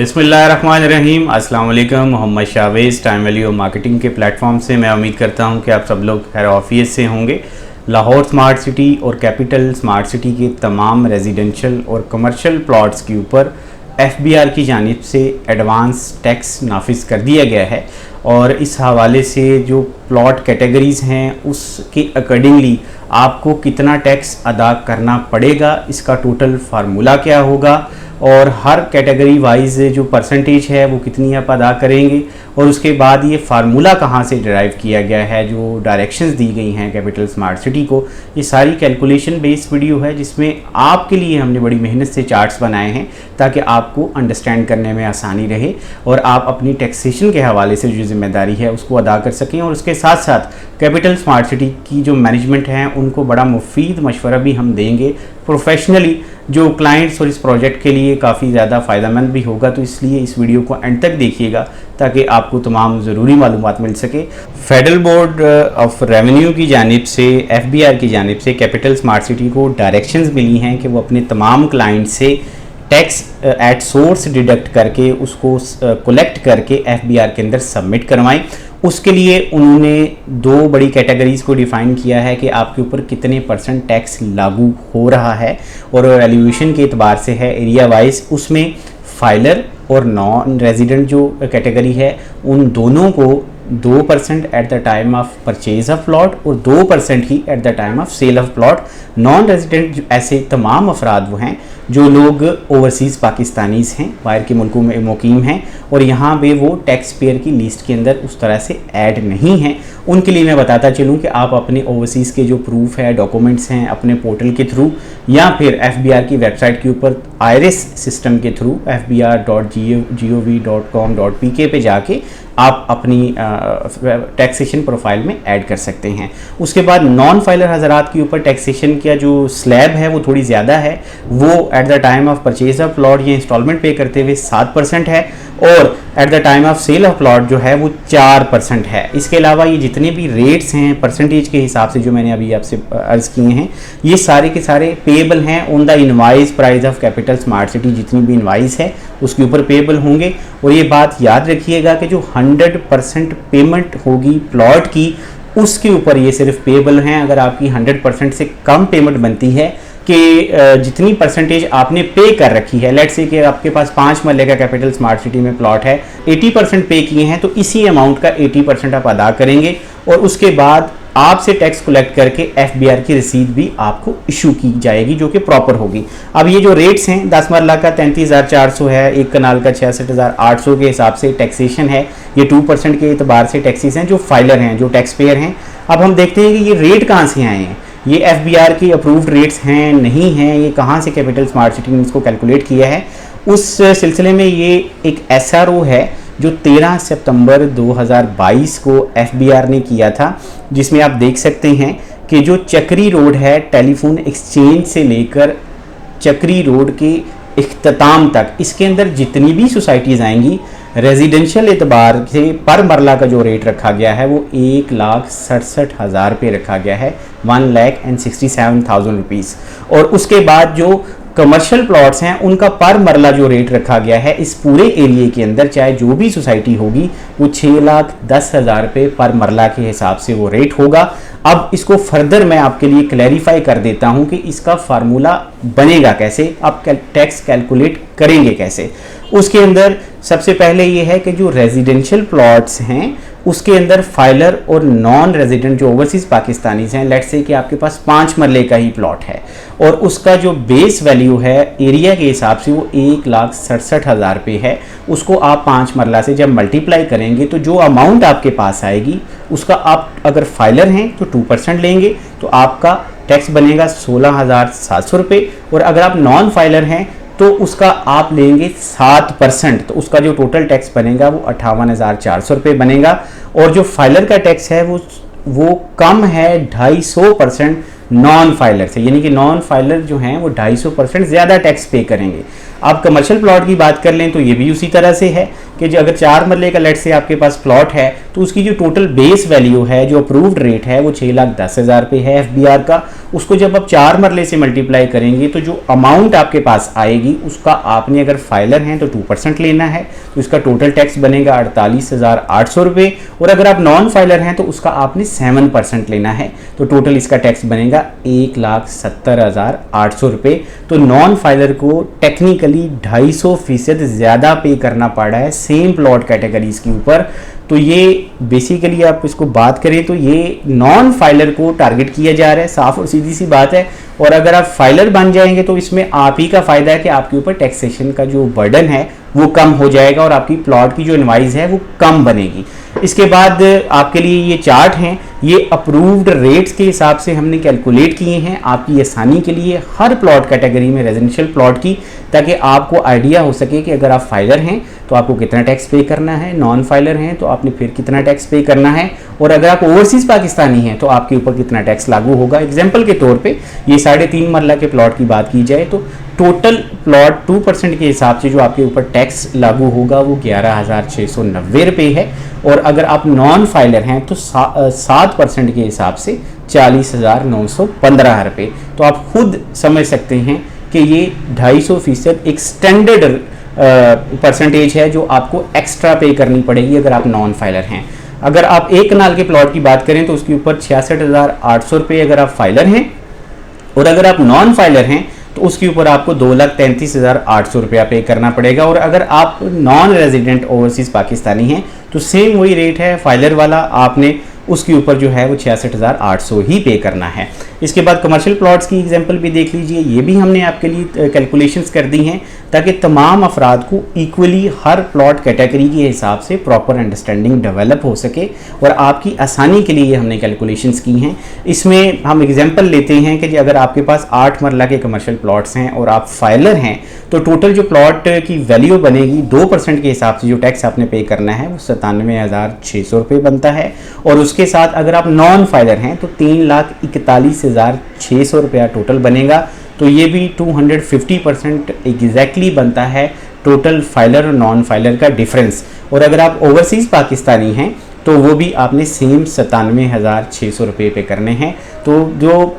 बिस्मिल्लाहिर्रहमानिर्रहीम। अस्सलाम वालेकुम। Mohammad Shavez time value marketing के प्लेटफॉर्म से मैं उम्मीद करता हूं कि आप सब लोग खैर ऑफियत से होंगे। लाहौर स्मार्ट सिटी और कैपिटल स्मार्ट सिटी के तमाम रेजिडेंशियल और कमर्शियल प्लॉट्स के ऊपर एफबीआर की जानिब से एडवांस टैक्स नाफिज कर दिया गया है और इस हवाले से जो प्लॉट कैटेगरीज़ हैं उसके अकॉर्डिंगली आपको कितना टैक्स अदा करना पड़ेगा, इसका टोटल फार्मूला क्या होगा और हर कैटेगरी वाइज जो परसेंटेज है वो कितनी आप अदा करेंगे और उसके बाद ये फार्मूला कहाँ से डिराइव किया गया है, जो डायरेक्शंस दी गई हैं कैपिटल स्मार्ट सिटी को, ये सारी कैलकुलेशन बेस्ड वीडियो है जिसमें आपके लिए हमने बड़ी मेहनत से चार्ट्स बनाए हैं ताकि आपको अंडरस्टैंड करने में आसानी रहे और आप अपनी टैक्सेशन के हवाले से जो जिम्मेदारी है उसको अदा कर सकें। और उसके साथ साथ कैपिटल स्मार्ट सिटी की जो मैनेजमेंट है उनको बड़ा मुफीद मशवरा भी हम देंगे प्रोफेशनली, जो क्लाइंट्स और इस प्रोजेक्ट के लिए काफ़ी ज़्यादा फ़ायदेमंद भी होगा। तो इसलिए इस वीडियो को एंड तक देखिएगा ताकि आपको तमाम ज़रूरी मालूमात मिल सके। फेडरल बोर्ड ऑफ रेवेन्यू की जानिब से एफबीआर की जानिब से कैपिटल स्मार्ट सिटी को डायरेक्शंस मिली हैं कि वो अपने तमाम क्लाइंट से टैक्स एट सोर्स डिडक्ट करके उसको कलेक्ट करके एफबीआर के अंदर सबमिट करवाएं। उसके लिए उन्होंने दो बड़ी कैटेगरीज़ को डिफ़ाइन किया है कि आपके ऊपर कितने % टैक्स लागू हो रहा है और वैल्यूएशन के एतबार से है एरिया वाइज। उसमें फाइलर और नॉन रेजिडेंट जो कैटेगरी है उन दोनों को 2% at the time of purchase of plot और 2% ही at the time of sale of plot. Non resident ऐसे तमाम अफराद वो हैं जो लोग ओवरसीज़ पाकिस्तानीज़ हैं, बाहर के मुल्कों में मुकीम हैं और यहाँ पे वो टैक्स पेयर की लिस्ट के अंदर उस तरह से ऐड नहीं हैं। उनके लिए मैं बताता चलूँ कि आप अपने ओवरसीज़ के जो प्रूफ है, डॉक्यूमेंट्स हैं, अपने पोर्टल के थ्रू या फिर एफबीआर की वेबसाइट के ऊपर आयरिस सिस्टम के थ्रू fbr.gov.com.pk पे जाके आप अपनी टैक्सेशन प्रोफाइल में ऐड कर सकते हैं। उसके बाद नॉन फाइलर हज़रात के ऊपर टैक्सेशन का जो स्लैब है वो थोड़ी ज़्यादा है, वो at the time of purchase of plot या इंस्टॉलमेंट पे करते हुए 7% है और at the time of sale of plot जो है वो 4% है। इसके अलावा ये जितने भी रेट्स हैं परसेंटेज के हिसाब से जो मैंने अभी आपसे अर्ज़ किए हैं ये सारे के सारे पेएबल हैं on the invoice price of capital smart city. जितनी भी इनवाइस है उसके ऊपर पेएबल होंगे और ये बात याद रखिएगा कि जो 100% पेमेंट होगी प्लॉट की उसके ऊपर ये सिर्फ पेएबल हैं। अगर आपकी 100% से कम पेमेंट बनती है कि जितनी परसेंटेज आपने पे कर रखी है, लेट्स से कि आपके पास 5 मरले का कैपिटल स्मार्ट सिटी में प्लॉट है, 80% पे किए हैं तो इसी अमाउंट का 80% आप अदा करेंगे और उसके बाद आपसे टैक्स कलेक्ट करके एफबीआर की रसीद भी आपको इशू की जाएगी जो कि प्रॉपर होगी। अब ये जो रेट्स हैं 10 मरला का 33,400 है, एक कनाल का 66,800 के हिसाब से टैक्सेशन है। ये 2% के एतबार से टैक्सेस हैं जो फाइलर हैं, जो टैक्स पेयर हैं। अब हम देखते हैं कि ये रेट कहाँ से आए हैं, ये एफबीआर की अप्रूव्ड रेट्स हैं नहीं हैं, ये कहाँ से कैपिटल स्मार्ट सिटी ने इसको कैलकुलेट किया है। उस सिलसिले में ये एक एसआरओ है जो 13 सितंबर 2022 को एफबीआर ने किया था, जिसमें आप देख सकते हैं कि जो चक्री रोड है टेलीफोन एक्सचेंज से लेकर चक्री रोड के इख्तिताम तक, इसके अंदर जितनी भी सोसाइटीज़ आएंगी रेजिडेंशियल एतबार से पर मरला का जो रेट रखा गया है वो 1,67,000 रुपये रखा गया है, 1,67,000 रुपीज़। और उसके बाद जो कमर्शियल प्लॉट्स हैं उनका पर मरला जो रेट रखा गया है इस पूरे एरिए के अंदर चाहे जो भी सोसाइटी होगी वो 6,10,000 रुपये पर मरला के हिसाब से वो रेट होगा। अब इसको फर्दर मैं आपके लिए क्लैरिफाई कर देता हूं कि इसका फार्मूला बनेगा कैसे, आप टैक्स कैलकुलेट करेंगे कैसे। उसके अंदर सबसे पहले ये है कि जो रेजिडेंशियल प्लॉट्स हैं उसके अंदर फाइलर और नॉन रेजिडेंट जो ओवरसीज़ पाकिस्तानीज़ हैं, लेट्स से कि आपके पास 5 मरले का ही प्लॉट है और उसका जो बेस वैल्यू है एरिया के हिसाब से वो 1,67,000 रुपये है। उसको आप 5 मरला से जब मल्टीप्लाई करेंगे तो जो अमाउंट आपके पास आएगी उसका आप अगर फाइलर हैं तो 2% लेंगे तो आपका टैक्स बनेगा 16,700 रुपये और अगर आप नॉन फाइलर हैं तो उसका आप लेंगे 7%, तो उसका जो टोटल टैक्स बनेगा वो 58,400 रुपये बनेगा। और जो फाइलर का टैक्स है वो कम है 250% नॉन फाइलर से, यानी कि नॉन फाइलर जो हैं वो 250% ज़्यादा टैक्स पे करेंगे। आप कमर्शियल प्लॉट की बात कर लें तो ये भी उसी तरह से है कि जो अगर 4 मरले का लेट से आपके पास प्लॉट है तो उसकी जो टोटल बेस वैल्यू है, जो अप्रूव्ड रेट है वो 6,10,000 रुपये है FBR का। उसको जब आप 4 मरले से मल्टीप्लाई करेंगे तो जो अमाउंट आपके पास आएगी उसका आपने अगर फाइलर हैं तो 2% लेना है, तो इसका टोटल टैक्स बनेगा 48,800 रुपये। और अगर आप नॉन फाइलर हैं तो उसका आपने 7% लेना है, तो टोटल इसका टैक्स बनेगा 1,70,800 रुपये। तो नॉन फाइलर को टेक्निकली 250% ज़्यादा पे करना पड़ा है सेम प्लॉट कैटेगरीज के ऊपर। तो ये बेसिकली आप इसको बात करें तो ये नॉन फाइलर को टारगेट किया जा रहा है, साफ और सीधी सी बात है। और अगर आप फाइलर बन जाएंगे तो इसमें आप ही का फ़ायदा है कि आपके ऊपर टैक्सेशन का जो बर्डन है वो कम हो जाएगा और आपकी प्लॉट की जो इनवाइस है वो कम बनेगी। इसके बाद आपके लिए ये चार्ट हैं, ये अप्रूव्ड रेट्स के हिसाब से हमने कैलकुलेट किए हैं आपकी आसानी के लिए हर प्लॉट कैटेगरी में रेजिडेंशियल प्लॉट की, ताकि आपको आइडिया हो सके कि अगर आप फाइलर हैं तो आपको कितना टैक्स पे करना है, नॉन फाइलर हैं तो आपने फिर कितना टैक्स पे करना है, और अगर आप ओवरसीज पाकिस्तानी हैं तो आपके ऊपर कितना टैक्स लागू होगा। एग्जाम्पल के तौर पे ये 3.5 मरला के प्लॉट की बात की जाए तो टोटल प्लॉट 2% के हिसाब से जो आपके ऊपर टैक्स लागू होगा वो 11,690 रुपये है, और अगर आप नॉन फाइलर हैं तो 7% के हिसाब से 40,915 रुपये। तो आप खुद समझ सकते हैं कि ये 250% एक स्टैंडर्ड परसेंटेज है जो आपको एक्स्ट्रा पे करनी पड़ेगी अगर आप नॉन फाइलर हैं। अगर आप 1 कनाल के प्लॉट की बात करें तो उसके ऊपर 66,800 रुपये अगर आप फाइलर हैं, और अगर आप नॉन फाइलर हैं तो उसके ऊपर आपको 2,33,800 रुपया पे करना पड़ेगा। और अगर आप नॉन रेजिडेंट ओवरसीज़ पाकिस्तानी हैं तो सेम वही रेट है फाइलर वाला, आपने उसके ऊपर जो है वो 66,800 ही पे करना है। इसके बाद कमर्शियल प्लॉट्स की एग्जांपल भी देख लीजिए, ये भी हमने आपके लिए कैलकुलेशंस कर दी हैं ताकि तमाम अफराद को इक्वली हर प्लॉट कैटेगरी के हिसाब से प्रॉपर अंडरस्टैंडिंग डेवलप हो सके, और आपकी आसानी के लिए हमने कैलकुलेशंस की हैं। इसमें हम एग्जांपल लेते हैं कि अगर आपके पास 8 मरला के कमर्शियल प्लॉट्स हैं और आप फाइलर हैं तो टोटल जो प्लॉट की वैल्यू बनेगी 2% के हिसाब से जो टैक्स आपने पे करना है वो 97,600 रुपये बनता है। और उसके साथ अगर आप नॉन फाइलर हैं तो 3,41,600 रुपया टोटल बनेगा। तो ये भी 250% एग्जैक्टली बनता है टोटल फाइलर और नॉन फाइलर का डिफरेंस। और अगर आप ओवरसीज़ पाकिस्तानी हैं तो वो भी आपने सेम 97,600 रुपये पे करने हैं। तो जो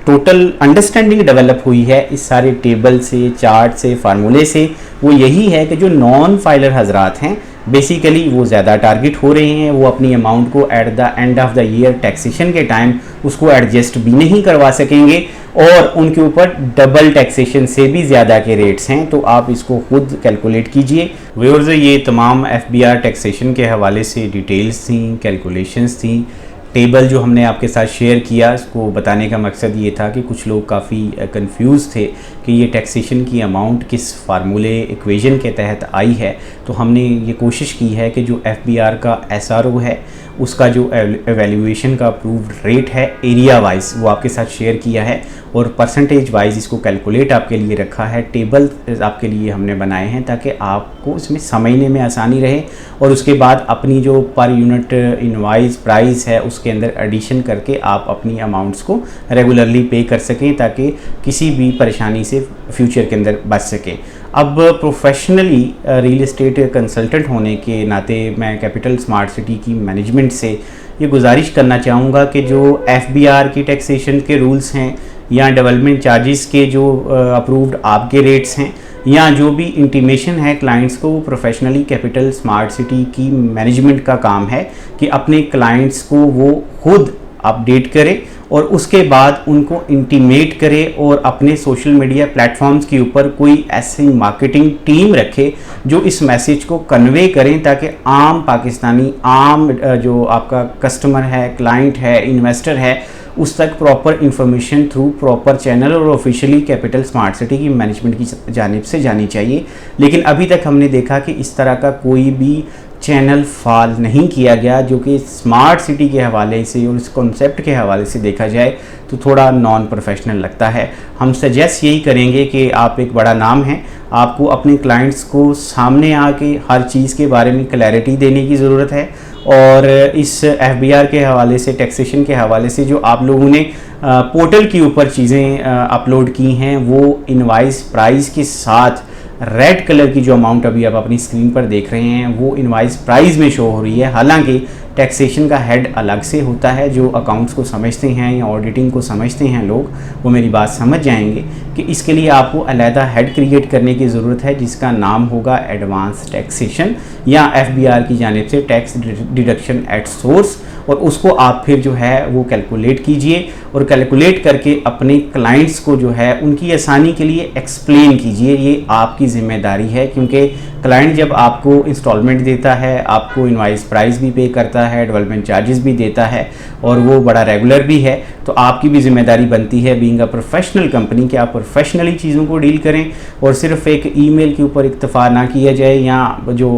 टोटल अंडरस्टैंडिंग डेवलप हुई है इस सारे टेबल से, चार्ट से, फार्मूले से, वो यही है कि जो नॉन फाइलर हजरात हैं बेसिकली वो ज़्यादा टारगेट हो रहे हैं, वो अपनी अमाउंट को at the end of the year taxation के टाइम उसको एडजस्ट भी नहीं करवा सकेंगे, और उनके ऊपर डबल टैक्सेशन से भी ज़्यादा के रेट्स हैं। तो आप इसको खुद कैलकुलेट कीजिए। व्यूअर्स, ये तमाम FBR टैक्सेशन के हवाले से डिटेल्स थी, कैलकुलेशंस थी। टेबल जो हमने आपके साथ शेयर किया इसको बताने का मकसद ये था कि कुछ लोग काफ़ी कंफ्यूज थे कि ये टैक्सेशन की अमाउंट किस फार्मूले इक्वेशन के तहत आई है। तो हमने ये कोशिश की है कि जो FBR का SRO है उसका जो एवेल्यूएशन का अप्रूव्ड रेट है एरिया वाइज वो आपके साथ शेयर किया है, और परसेंटेज वाइज इसको कैलकुलेट आपके लिए रखा है। टेबल आपके लिए हमने बनाए हैं ताकि आपको इसमें समझने में आसानी रहे, और उसके बाद अपनी जो पर यूनिट इनवाइस प्राइस है उसके अंदर एडिशन करके आप अपनी अमाउंट्स को रेगुलरली पे कर सकें ताकि किसी भी परेशानी से फ्यूचर के अंदर बच सकें। अब प्रोफेशनली रियल एस्टेट कंसल्टेंट होने के नाते मैं कैपिटल स्मार्ट सिटी की मैनेजमेंट से ये गुजारिश करना चाहूँगा कि जो FBR की टैक्सेशन के रूल्स हैं या डेवलपमेंट चार्जेस के जो अप्रूव्ड आपके रेट्स हैं या जो भी इंटीमेशन है क्लाइंट्स को, प्रोफेशनली कैपिटल स्मार्ट सिटी की मैनेजमेंट का काम है कि अपने क्लाइंट्स को वो खुद अपडेट करे और उसके बाद उनको इंटीमेट करे और अपने सोशल मीडिया प्लेटफॉर्म्स के ऊपर कोई ऐसी मार्केटिंग टीम रखे जो इस मैसेज को कन्वे करें ताकि आम पाकिस्तानी, आम जो आपका कस्टमर है, क्लाइंट है, इन्वेस्टर है, उस तक proper information through proper channel और ऑफिशियली कैपिटल स्मार्ट सिटी की मैनेजमेंट की जानिब से जानी चाहिए। लेकिन अभी तक हमने देखा कि इस तरह का कोई भी चैनल फॉल नहीं किया गया जो कि स्मार्ट सिटी के हवाले से और इस कॉन्सेप्ट के हवाले से देखा जाए तो थोड़ा नॉन प्रोफेशनल लगता है। हम सजेस्ट यही करेंगे कि आप एक बड़ा नाम हैं, आपको अपने क्लाइंट्स को सामने आके हर चीज़ के बारे में क्लैरिटी देने की ज़रूरत है, और इस FBR के हवाले से, टैक्सेशन के हवाले से जो आप लोगों ने पोर्टल के ऊपर चीज़ें अपलोड की हैं वो इनवाइस प्राइस के साथ रेड कलर की जो अमाउंट अभी आप अपनी स्क्रीन पर देख रहे हैं वो इनवाइस प्राइस में शो हो रही है। हालांकि टैक्सेशन का हेड अलग से होता है, जो अकाउंट्स को समझते हैं या ऑडिटिंग को समझते हैं लोग, वो मेरी बात समझ जाएंगे कि इसके लिए आपको अलहदा हेड क्रिएट करने की ज़रूरत है, जिसका नाम होगा एडवांस टैक्सेशन या FBR की जानिब से टैक्स डिडक्शन एट सोर्स। और उसको आप फिर जो है वो कैलकुलेट कीजिए और कैलकुलेट करके अपने क्लाइंट्स को जो है उनकी आसानी के लिए एक्सप्लेन कीजिए। ये आपकी ज़िम्मेदारी है, क्योंकि क्लाइंट जब आपको इंस्टॉलमेंट देता है, आपको इनवाइस प्राइस भी पे करता है, डेवलपमेंट चार्जेस भी देता है और वो बड़ा रेगुलर भी है, तो आपकी भी जिम्मेदारी बनती है बीइंग अ प्रोफेशनल कंपनी कि आप प्रोफेशनली चीज़ों को डील करें और सिर्फ एक ईमेल के ऊपर इक्तफ़ा ना किया जाए या जो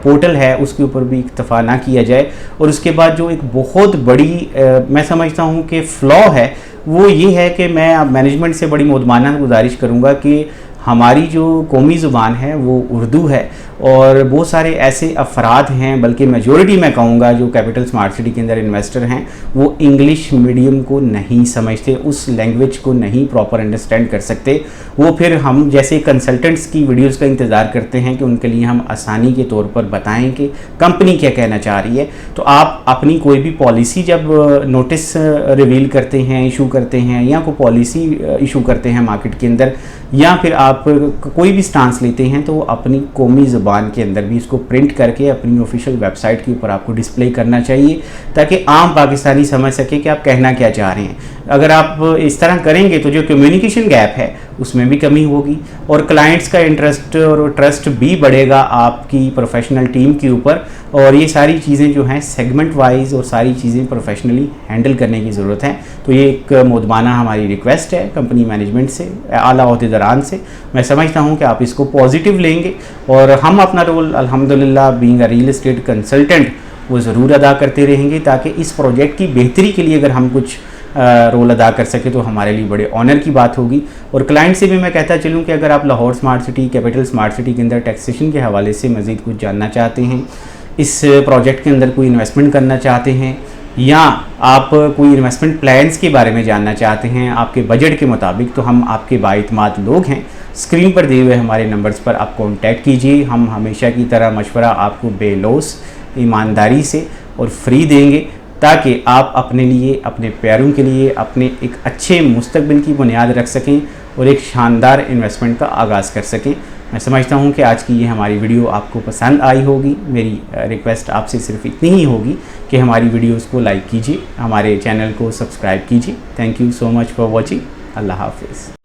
पोर्टल है उसके ऊपर भी इक्तफ़ा ना किया जाए। और उसके बाद जो एक बहुत बड़ी मैं समझता हूँ कि फ़्लॉ है वो ये है कि मैं अब मैनेजमेंट से बड़ी मुदमाना गुजारिश करूँगा कि हमारी जो कौमी ज़ुबान है वो उर्दू है और बहुत सारे ऐसे अफराद हैं, बल्कि मेजॉरिटी मैं कहूँगा जो कैपिटल स्मार्ट सिटी के अंदर इन्वेस्टर हैं, वो इंग्लिश मीडियम को नहीं समझते, उस लैंग्वेज को नहीं प्रॉपर अंडरस्टैंड कर सकते। वो फिर हम जैसे कंसल्टेंट्स की वीडियोस का इंतज़ार करते हैं कि उनके लिए हम आसानी के तौर पर बताएं कि कंपनी क्या कहना चाह रही है। तो आप अपनी कोई भी पॉलिसी जब नोटिस रिवील करते हैं, इशू करते हैं या कोई पॉलिसी इशू करते हैं मार्केट के अंदर, या फिर आप कोई भी स्टांस लेते हैं, तो अपनी कौमी ज़ुबान के अंदर भी इसको प्रिंट करके अपनी ऑफिशियल वेबसाइट के ऊपर आपको डिस्प्ले करना चाहिए, ताकि आम पाकिस्तानी समझ सके कि आप कहना क्या चाह रहे हैं। अगर आप इस तरह करेंगे तो जो कम्युनिकेशन गैप है उसमें भी कमी होगी और क्लाइंट्स का इंटरेस्ट और ट्रस्ट भी बढ़ेगा आपकी प्रोफेशनल टीम के ऊपर। और ये सारी चीज़ें जो हैं सेगमेंट वाइज और सारी चीज़ें प्रोफेशनली हैंडल करने की ज़रूरत है। तो ये एक मुदमाना हमारी रिक्वेस्ट है कंपनी मैनेजमेंट से, आला ओहदेदारान से। मैं समझता हूँ कि आप इसको पॉजिटिव लेंगे और हम अपना रोल अल्हम्दुलिल्लाह being a real estate consultant वो ज़रूर अदा करते रहेंगे, ताकि इस प्रोजेक्ट की बेहतरी के लिए अगर हम कुछ रोल अदा कर सके तो हमारे लिए बड़े ऑनर की बात होगी। और क्लाइंट से भी मैं कहता चलूँ कि अगर आप Lahore smart city, capital smart city के अंदर टैक्सेशन के हवाले से मज़ीद कुछ जानना चाहते हैं, इस प्रोजेक्ट के अंदर कोई इन्वेस्टमेंट करना चाहते हैं या आप कोई इन्वेस्टमेंट प्लान्स के बारे में जानना चाहते हैं आपके बजट के मुताबिक, तो हम आपके बाइतमाद लोग हैं। स्क्रीन पर दिए हुए हमारे नंबर्स पर आप कॉन्टैक्ट कीजिए। हम हमेशा की तरह मशवरा आपको बेलौस ईमानदारी से और फ्री देंगे, ताकि आप अपने लिए, अपने प्यारों के लिए, अपने एक अच्छे मुस्तकबिल की बुनियाद रख सकें और एक शानदार इन्वेस्टमेंट का आगाज़ कर सकें। मैं समझता हूं कि आज की ये हमारी वीडियो आपको पसंद आई होगी। मेरी रिक्वेस्ट आपसे सिर्फ इतनी ही होगी कि हमारी वीडियोस को लाइक कीजिए, हमारे चैनल को सब्सक्राइब कीजिए। Thank you so much for watching. अल्लाह हाफिज़।